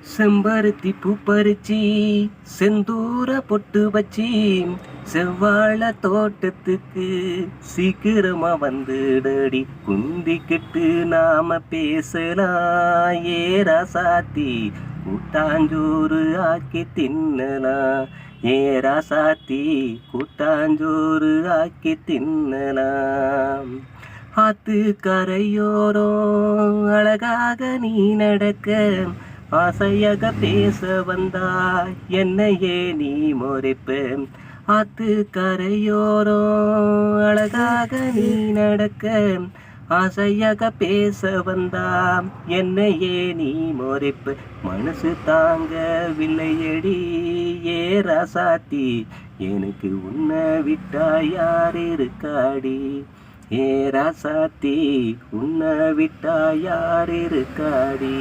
செம்பருத்தி பூ பறிச்சி செந்தூர பொட்டு வச்சி செவ்வாழ தோட்டத்துக்கு சீக்கிரமா வந்துடடி குந்திக்கிட்டு நாம பேசலாம் ஏராசாத்தி கூட்டாஞ்சோறு ஆக்கி தின்னலாம் ஏராசாத்தி கூட்டாஞ்சோறு ஆக்கி தின்னலாம் ஆத்து கரையோரம் அழகாக நீ நடக்க ஆசையாக பேச வந்தாய் என்னையே நீ முறைப்ப ஆத்து கரையோரம் அழகாக நீ நடக்க ஆசையாக பேச வந்தாம் என்னையே நீ முறைப்ப மனசு தாங்கவில்லையடி ஏ ராசாத்தி எனக்கு உன்னை விட்டா யார் இருக்காடி ஏ ராசாத்தி உன்னை விட்டா யார் இருக்காடி.